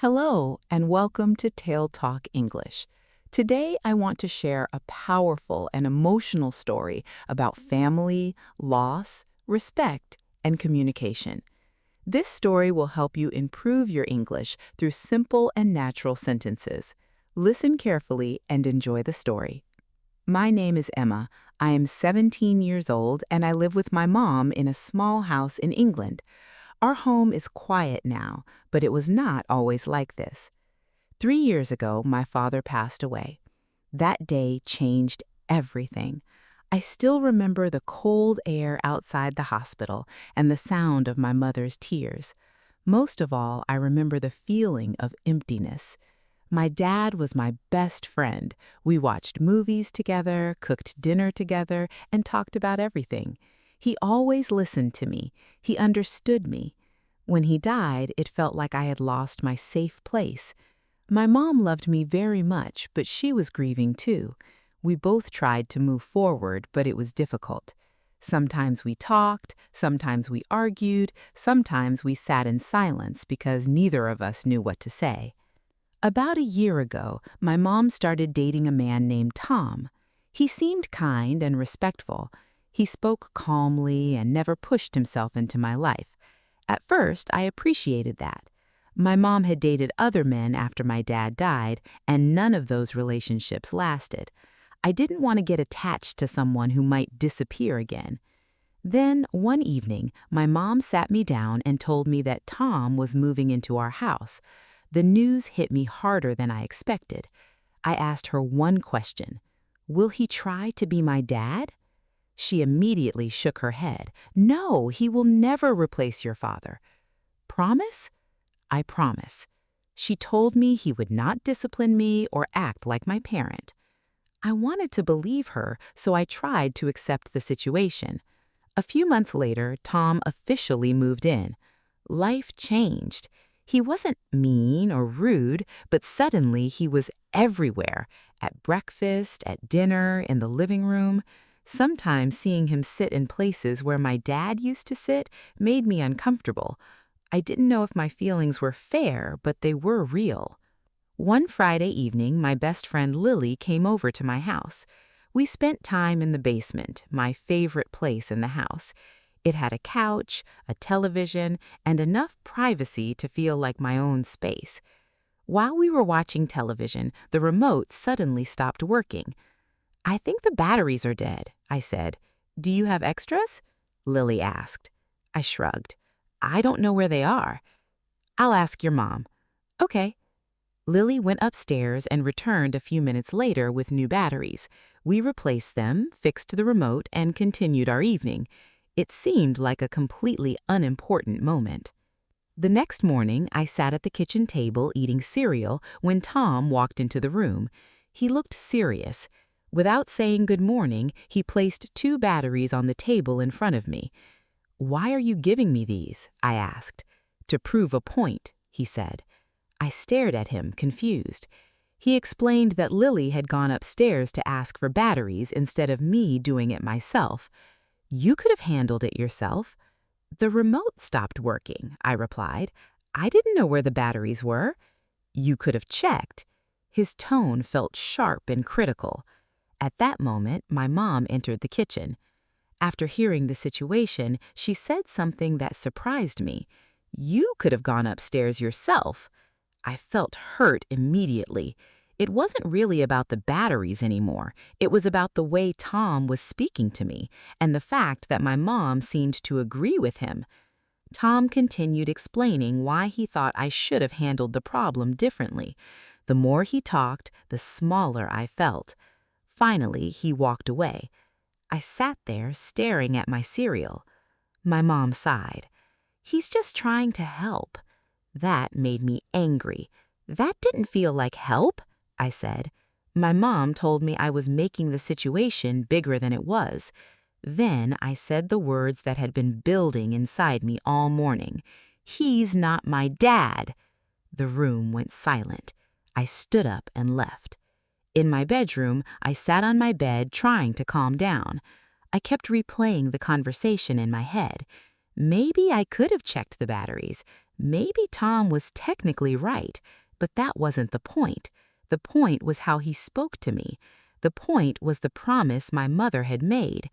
Hello, and welcome to TaleTalk English. Today, I want to share a powerful and emotional story about family, loss, respect, and communication. This story will help you improve your English through simple and natural sentences. Listen carefully and enjoy the story. My name is Emma. I am 17 years old, and I live with my mom in a small house in England. Our home is quiet now, but it was not always like this. 3 years ago, my father passed away. That day changed everything. I still remember the cold air outside the hospital and the sound of my mother's tears. Most of all, I remember the feeling of emptiness. My dad was my best friend. We watched movies together, cooked dinner together, and talked about everything. He always listened to me. He understood me. When he died, it felt like I had lost my safe place. My mom loved me very much, but she was grieving too. We both tried to move forward, but it was difficult. Sometimes we talked, sometimes we argued, sometimes we sat in silence because neither of us knew what to say. About a year ago, my mom started dating a man named Tom. He seemed kind and respectful. He spoke calmly and never pushed himself into my life. At first, I appreciated that. My mom had dated other men after my dad died, and none of those relationships lasted. I didn't want to get attached to someone who might disappear again. Then, one evening, my mom sat me down and told me that Tom was moving into our house. The news hit me harder than I expected. I asked her one question: "Will he try to be my dad?" She immediately shook her head. "No, he will never replace your father." "Promise?" "I promise." She told me he would not discipline me or act like my parent. I wanted to believe her, so I tried to accept the situation. A few months later, Tom officially moved in. Life changed. He wasn't mean or rude, but suddenly he was everywhere, at breakfast, at dinner, in the living room. Sometimes seeing him sit in places where my dad used to sit made me uncomfortable. I didn't know if my feelings were fair, but they were real. One Friday evening, my best friend Lily came over to my house. We spent time in the basement, my favorite place in the house. It had a couch, a television, and enough privacy to feel like my own space. While we were watching television, the remote suddenly stopped working. "I think the batteries are dead," I said. "Do you have extras?" Lily asked. I shrugged. "I don't know where they are." "I'll ask your mom." "Okay." Lily went upstairs and returned a few minutes later with new batteries. We replaced them, fixed the remote, and continued our evening. It seemed like a completely unimportant moment. The next morning, I sat at the kitchen table eating cereal when Tom walked into the room. He looked serious. Without saying good morning, he placed 2 batteries on the table in front of me. "Why are you giving me these?" I asked. "To prove a point," he said. I stared at him, confused. He explained that Lily had gone upstairs to ask for batteries instead of me doing it myself. "You could have handled it yourself." "The remote stopped working," I replied. "I didn't know where the batteries were." "You could have checked." His tone felt sharp and critical. At that moment, my mom entered the kitchen. After hearing the situation, she said something that surprised me. "You could have gone upstairs yourself." I felt hurt immediately. It wasn't really about the batteries anymore. It was about the way Tom was speaking to me and the fact that my mom seemed to agree with him. Tom continued explaining why he thought I should have handled the problem differently. The more he talked, the smaller I felt. Finally, he walked away. I sat there staring at my cereal. My mom sighed. "He's just trying to help." That made me angry. "That didn't feel like help," I said. My mom told me I was making the situation bigger than it was. Then I said the words that had been building inside me all morning. "He's not my dad." The room went silent. I stood up and left. In my bedroom, I sat on my bed trying to calm down. I kept replaying the conversation in my head. Maybe I could have checked the batteries. Maybe Tom was technically right, but that wasn't the point. The point was how he spoke to me. The point was the promise my mother had made.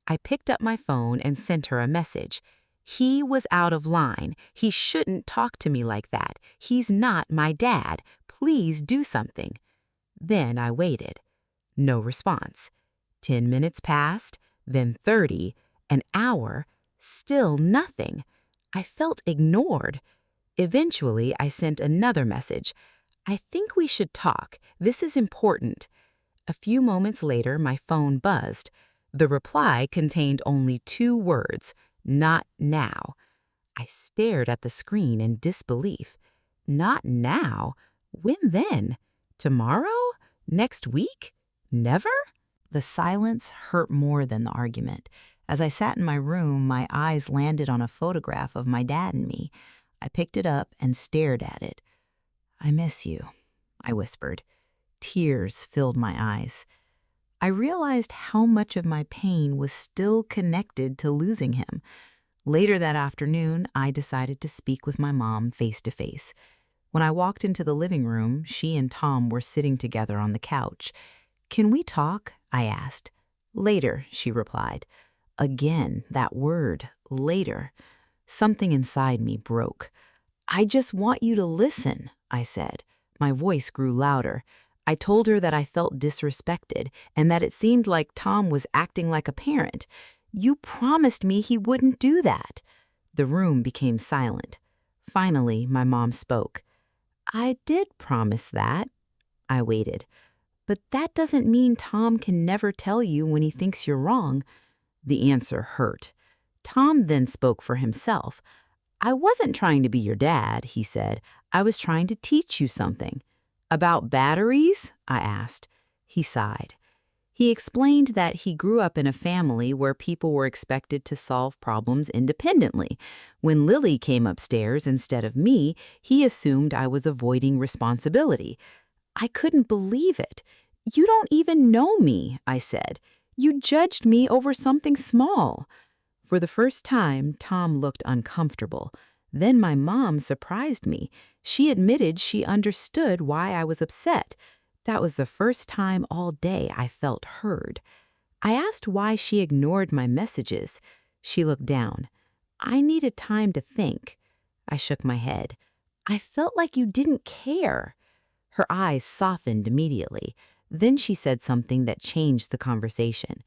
I picked up my phone and sent her a message. He was out of line. He shouldn't talk to me like that. He's not my dad. Please do something. Then I waited. No response. 10 minutes passed, then 30, an hour, still nothing. I felt ignored. Eventually, I sent another message. I think we should talk. This is important. A few moments later, my phone buzzed. The reply contained only 2 words, "Not now." I stared at the screen in disbelief. Not now? When then? Tomorrow? Next week? Never? The silence hurt more than the argument. As I sat in my room, my eyes landed on a photograph of my dad and me. I picked it up and stared at it. "I miss you," I whispered. Tears filled my eyes. I realized how much of my pain was still connected to losing him. Later that afternoon, I decided to speak with my mom face to face. When I walked into the living room, she and Tom were sitting together on the couch. "Can we talk?" I asked. "Later," she replied. Again, that word, later. Something inside me broke. "I just want you to listen," I said. My voice grew louder. I told her that I felt disrespected and that it seemed like Tom was acting like a parent. "You promised me he wouldn't do that." The room became silent. Finally, my mom spoke. "I did promise that." I waited. "But that doesn't mean Tom can never tell you when he thinks you're wrong." The answer hurt. Tom then spoke for himself. "I wasn't trying to be your dad," he said. "I was trying to teach you something." "About batteries?" I asked. He sighed. He explained that he grew up in a family where people were expected to solve problems independently. When Lily came upstairs instead of me, he assumed I was avoiding responsibility. I couldn't believe it. "You don't even know me," I said. "You judged me over something small." For the first time, Tom looked uncomfortable. Then my mom surprised me. She admitted she understood why I was upset. That was the first time all day I felt heard. I asked why she ignored my messages. She looked down. "I needed time to think." I shook my head. "I felt like you didn't care." Her eyes softened immediately. Then she said something that changed the conversation.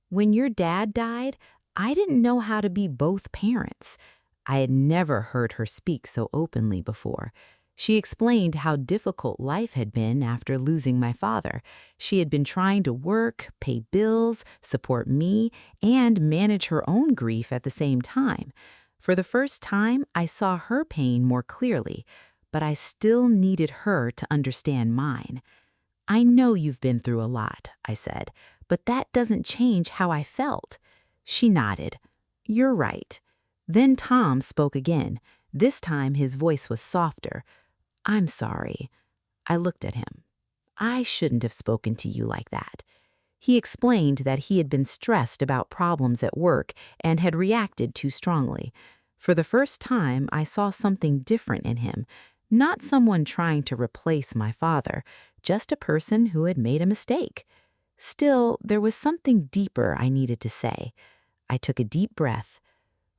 "When your dad died, I didn't know how to be both parents." I had never heard her speak so openly before. She explained how difficult life had been after losing my father. She had been trying to work, pay bills, support me, and manage her own grief at the same time. For the first time, I saw her pain more clearly, but I still needed her to understand mine. "I know you've been through a lot," I said, "but that doesn't change how I felt." She nodded. "You're right." Then Tom spoke again. This time his voice was softer. "I'm sorry." I looked at him. "I shouldn't have spoken to you like that." He explained that he had been stressed about problems at work and had reacted too strongly. For the first time, I saw something different in him. Not someone trying to replace my father, just a person who had made a mistake. Still, there was something deeper I needed to say. I took a deep breath.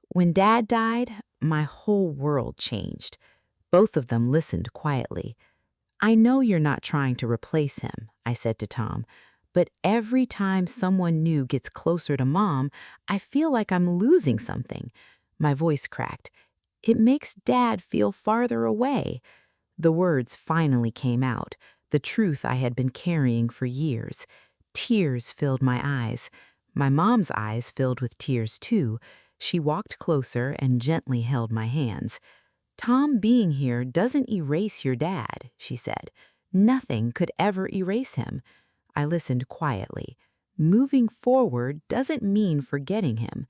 "When Dad died, my whole world changed." Both of them listened quietly. "I know you're not trying to replace him," I said to Tom, "but every time someone new gets closer to Mom, I feel like I'm losing something." My voice cracked. "It makes Dad feel farther away." The words finally came out, the truth I had been carrying for years. Tears filled my eyes. My mom's eyes filled with tears too. She walked closer and gently held my hands. "Tom being here doesn't erase your dad," she said. "Nothing could ever erase him." I listened quietly. Moving forward doesn't mean forgetting him.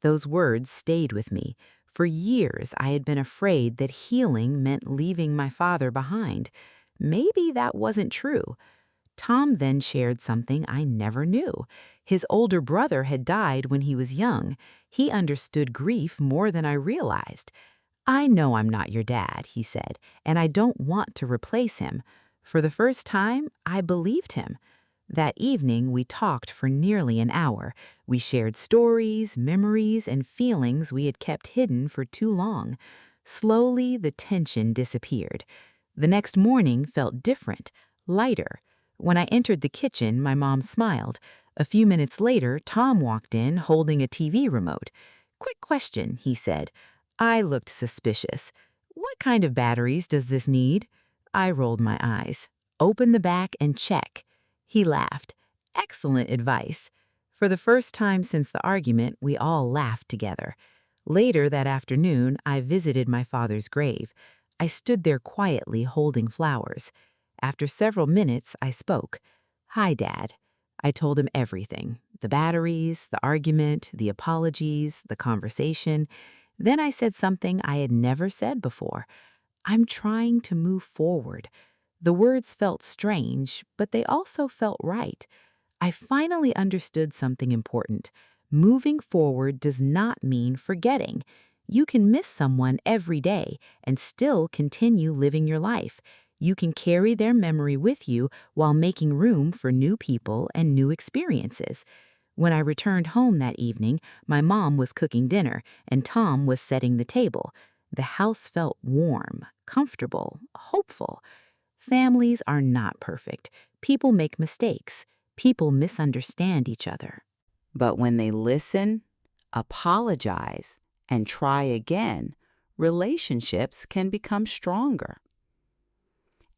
Those words stayed with me. For years, I had been afraid that healing meant leaving my father behind. Maybe that wasn't true. Tom then shared something I never knew. His older brother had died when he was young. He understood grief more than I realized. "I know I'm not your dad," he said, "and I don't want to replace him." For the first time, I believed him. That evening, we talked for nearly an hour. We shared stories, memories, and feelings we had kept hidden for too long. Slowly, the tension disappeared. The next morning felt different, lighter. When I entered the kitchen, my mom smiled. A few minutes later, Tom walked in holding a TV remote. "Quick question," he said. I looked suspicious. "What kind of batteries does this need?" I rolled my eyes. "Open the back and check." He laughed. "Excellent advice." For the first time since the argument, we all laughed together. Later that afternoon, I visited my father's grave. I stood there quietly holding flowers. After several minutes, I spoke. "Hi, Dad." I told him everything: the batteries, the argument, the apologies, the conversation. Then I said something I had never said before. "I'm trying to move forward." The words felt strange, but they also felt right. I finally understood something important. Moving forward does not mean forgetting. You can miss someone every day and still continue living your life. You can carry their memory with you while making room for new people and new experiences. When I returned home that evening, my mom was cooking dinner and Tom was setting the table. The house felt warm, comfortable, hopeful. Families are not perfect. People make mistakes. People misunderstand each other. But when they listen, apologize, and try again, relationships can become stronger.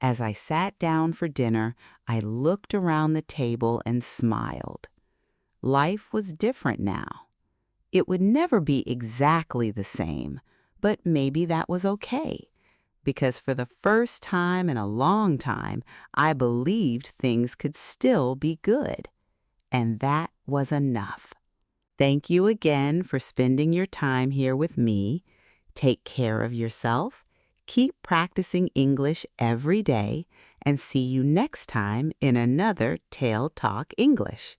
As I sat down for dinner, I looked around the table and smiled. Life was different now. It would never be exactly the same, but maybe that was okay. Because for the first time in a long time, I believed things could still be good. And that was enough. Thank you again for spending your time here with me. Take care of yourself, keep practicing English every day, and see you next time in another Tale Talk English.